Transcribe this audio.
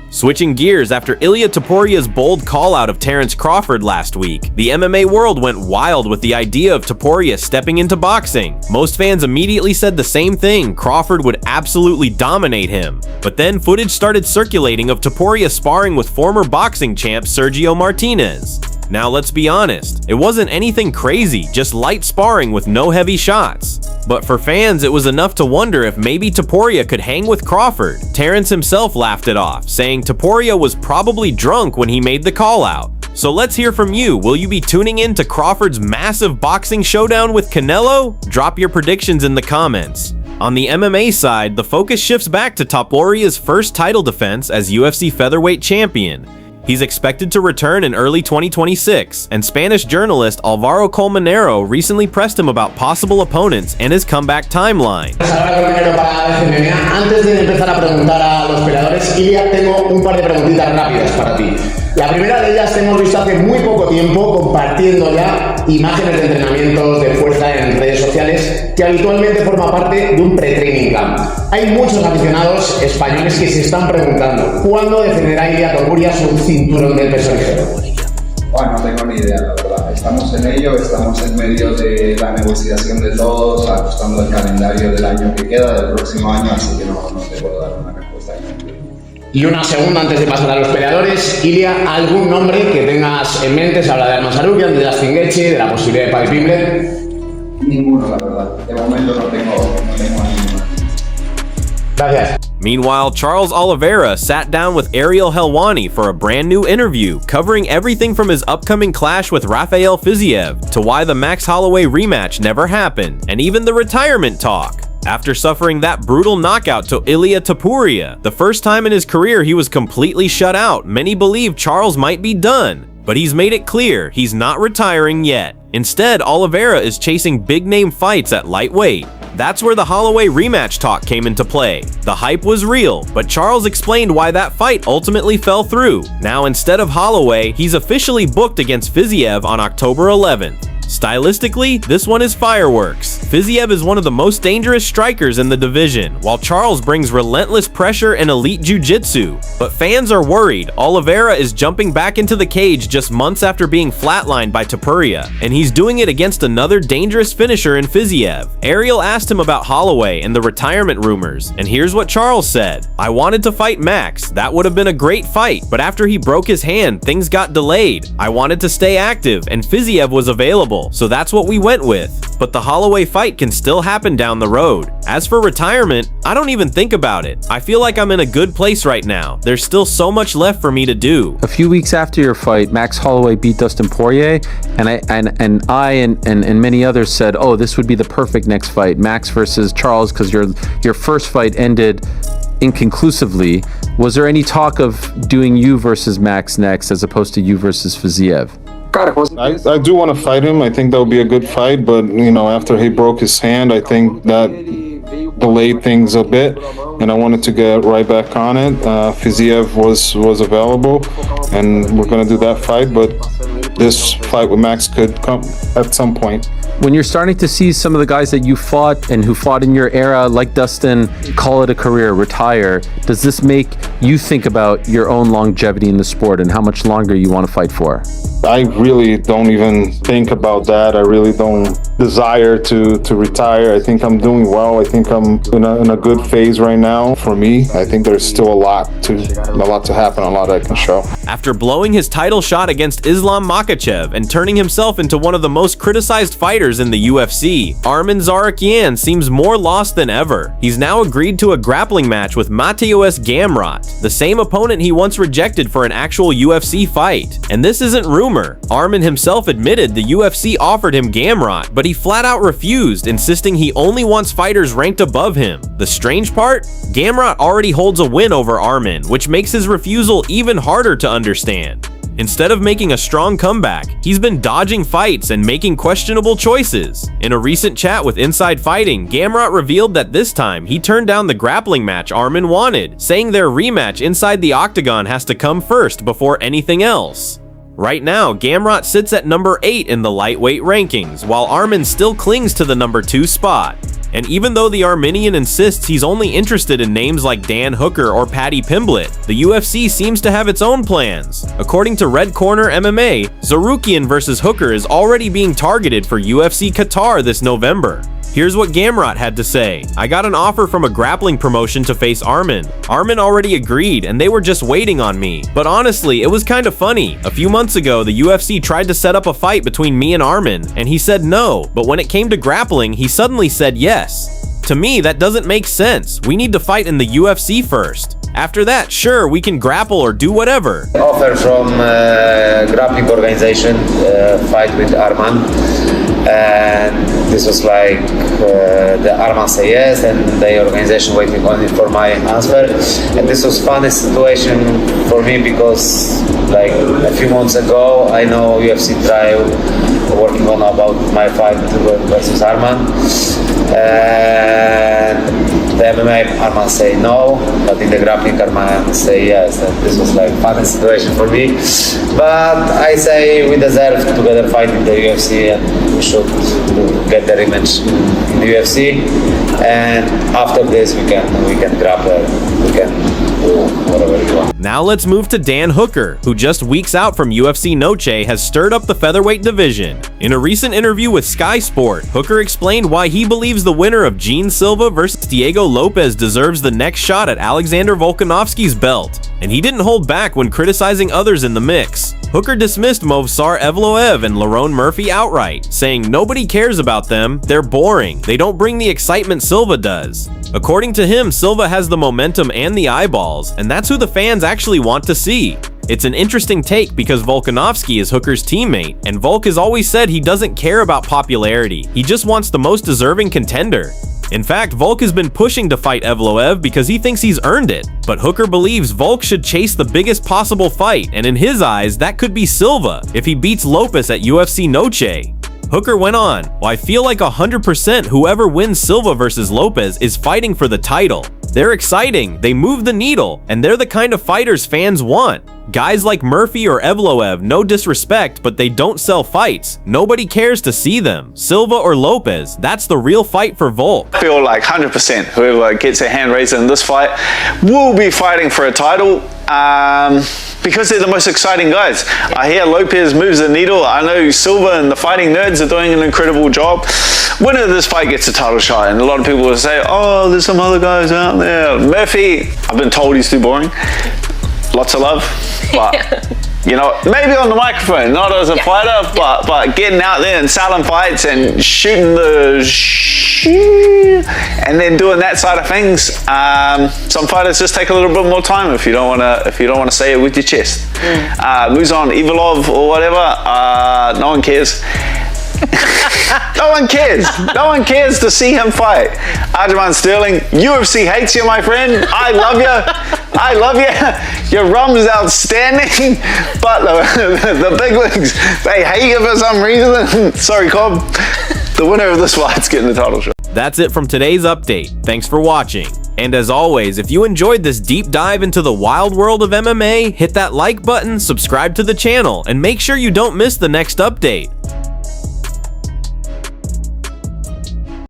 Switching gears after Ilia Topuria's bold call-out of Terrence Crawford last week, the MMA world went wild with the idea of Topuria stepping into boxing. Most fans immediately said the same thing, Crawford would absolutely dominate him. But then footage started circulating of Topuria sparring with former boxing champ Sergio Martinez. Now let's be honest, it wasn't anything crazy, just light sparring with no heavy shots. But for fans, it was enough to wonder if maybe Topuria could hang with Crawford. Terrence himself laughed it off, saying Topuria was probably drunk when he made the call out. So let's hear from you. Will you be tuning in to Crawford's massive boxing showdown with Canelo? Drop your predictions in the comments. On the MMA side, the focus shifts back to Topuria's first title defense as UFC featherweight champion. He's expected to return in early 2026, and Spanish journalist Alvaro Colmenero recently pressed him about possible opponents and his comeback timeline. Antes de empezar a preguntar a los peleadores, Ilia, tengo un par de preguntitas rápidas para ti. La primera de ellas te hemos visto hace muy poco tiempo compartiendo ya imágenes de entrenamientos de fuerza en redes sociales que habitualmente forma parte de un pre-training camp. Hay muchos aficionados españoles que se están preguntando ¿cuándo defenderá Ilia Topuria su cinturón del peso ligero? Bueno, no tengo ni idea, la verdad. Estamos en ello, estamos en medio de la negociación de todos, ajustando el calendario del año que queda, del próximo año, así que no te puedo dar una respuesta. Y una segunda antes de pasar a los peleadores, Ilia, ¿algún nombre que tengas en mente? Se habla de Arman Tsarukyan, de Justin Gaethje, de la posibilidad de Paddy Pimblett. Ninguno, la verdad. De momento no tengo ninguno. Gracias. Meanwhile, Charles Oliveira sat down with Ariel Helwani for a brand new interview, covering everything from his upcoming clash with Rafael Fiziev to why the Max Holloway rematch never happened, and even the retirement talk. After suffering that brutal knockout to Ilia Topuria, the first time in his career he was completely shut out, many believe Charles might be done. But he's made it clear he's not retiring yet. Instead, Oliveira is chasing big-name fights at lightweight. That's where the Holloway rematch talk came into play. The hype was real, but Charles explained why that fight ultimately fell through. Now, instead of Holloway, he's officially booked against Fiziev on October 11th. Stylistically, this one is fireworks. Fiziev is one of the most dangerous strikers in the division, while Charles brings relentless pressure and elite jiu-jitsu. But fans are worried. Oliveira is jumping back into the cage just months after being flatlined by Topuria, and he's doing it against another dangerous finisher in Fiziev. Ariel asked him about Holloway and the retirement rumors, and here's what Charles said. "I wanted to fight Max. That would have been a great fight, but after he broke his hand, things got delayed. I wanted to stay active, and Fiziev was available. So that's what we went with. But the Holloway fight can still happen down the road. As for retirement, I don't even think about it. I feel like I'm in a good place right now. There's still so much left for me to do." A few weeks after your fight, Max Holloway beat Dustin Poirier, and I many others said, "Oh, this would be the perfect next fight, Max versus Charles, because your first fight ended inconclusively." Was there any talk of doing you versus Max next, as opposed to you versus Fiziev? I do want to fight him. I think that would be a good fight, but after he broke his hand, I think that delayed things a bit, and I wanted to get right back on it. Fiziev was available, and we're gonna do that fight, but this fight with Max could come at some point. When you're starting to see some of the guys that you fought and who fought in your era, like Dustin, call it a career, retire, does this make you think about your own longevity in the sport and how much longer you want to fight for? I really don't even think about that. I really don't desire to retire. I think I'm doing well. I think I'm in a good phase right now. For me, I think there's still a lot to happen, a lot I can show. After blowing his title shot against Islam Makhachev and turning himself into one of the most criticized fighters in the UFC, Arman Tsarukyan seems more lost than ever. He's now agreed to a grappling match with Mateusz Gamrot, the same opponent he once rejected for an actual UFC fight. And this isn't rumor. Arman himself admitted the UFC offered him Gamrot, but he flat out refused, insisting he only wants fighters ranked above him. The strange part? Gamrot already holds a win over Arman, which makes his refusal even harder to understand. Instead of making a strong comeback, he's been dodging fights and making questionable choices. In a recent chat with Inside Fighting, Gamrot revealed that this time he turned down the grappling match Arman wanted, saying their rematch inside the octagon has to come first before anything else. Right now, Gamrot sits at number 8 in the lightweight rankings, while Arman still clings to the number 2 spot. And even though the Armenian insists he's only interested in names like Dan Hooker or Paddy Pimblett, the UFC seems to have its own plans. According to Red Corner MMA, Tsarukyan vs Hooker is already being targeted for UFC Qatar this November. Here's what Gamrot had to say. I got an offer from a grappling promotion to face Arman. Arman already agreed and they were just waiting on me. But honestly, it was kind of funny. A few months ago, the UFC tried to set up a fight between me and Arman, and he said no, but when it came to grappling, he suddenly said yes. To me, that doesn't make sense. We need to fight in the UFC first. After that, sure, we can grapple or do whatever. Offer from grappling organization, fight with Arman, and this was like the Arman say yes, and the organization waiting only for my answer. And this was funny situation for me because like a few months ago, I know UFC trial working on about my fight versus Arman, and the MMA Arman say no, but in the grappling Arman say yes, and this was like funny situation for me. But I say we deserve together fight in the UFC, and we should get the rematch in the UFC. And after this, we can grapple, we can do whatever you want. Now let's move to Dan Hooker, who just weeks out from UFC Noche has stirred up the featherweight division. In a recent interview with Sky Sport, Hooker explained why he believes the winner of Gene Silva versus Diego Lopez deserves the next shot at Alexander Volkanovski's belt, and he didn't hold back when criticizing others in the mix. Hooker dismissed Movsar Evloev and Lerone Murphy outright, saying nobody cares about them, they're boring, they don't bring the excitement Silva does. According to him, Silva has the momentum and the eyeballs, and that's who the fans actually want to see. It's an interesting take because Volkanovski is Hooker's teammate, and Volk has always said he doesn't care about popularity, he just wants the most deserving contender. In fact, Volk has been pushing to fight Evloev because he thinks he's earned it, but Hooker believes Volk should chase the biggest possible fight, and in his eyes, that could be Silva if he beats Lopez at UFC Noche. Hooker went on, well, I feel like 100% whoever wins Silva versus Lopez is fighting for the title. They're exciting, they move the needle, and they're the kind of fighters fans want. Guys like Murphy or Evloev, no disrespect, but they don't sell fights. Nobody cares to see them. Silva or Lopez, that's the real fight for Volk. I feel like 100% whoever gets their hand raised in this fight will be fighting for a title because they're the most exciting guys. I hear Lopez moves the needle. I know Silva and the fighting nerds are doing an incredible job. Winner of this fight gets a title shot, and a lot of people will say, oh, there's some other guys out there. Murphy, I've been told he's too boring. Lots of love, but you know, maybe on the microphone, not as a fighter, but getting out there and selling fights and shooting the and then doing that side of things. Some fighters just take a little bit more time if you don't want to say it with your chest. Muzan Ivalov or whatever, no one cares. No one cares. No one cares to see him fight. Arman Sterling, UFC hates you, my friend. I love you. I love you. Your rum's outstanding, but the big leagues, they hate you for some reason. Sorry, Cobb. The winner of this fight's getting the title shot. That's it from today's update. Thanks for watching. And as always, if you enjoyed this deep dive into the wild world of MMA, hit that like button, subscribe to the channel, and make sure you don't miss the next update.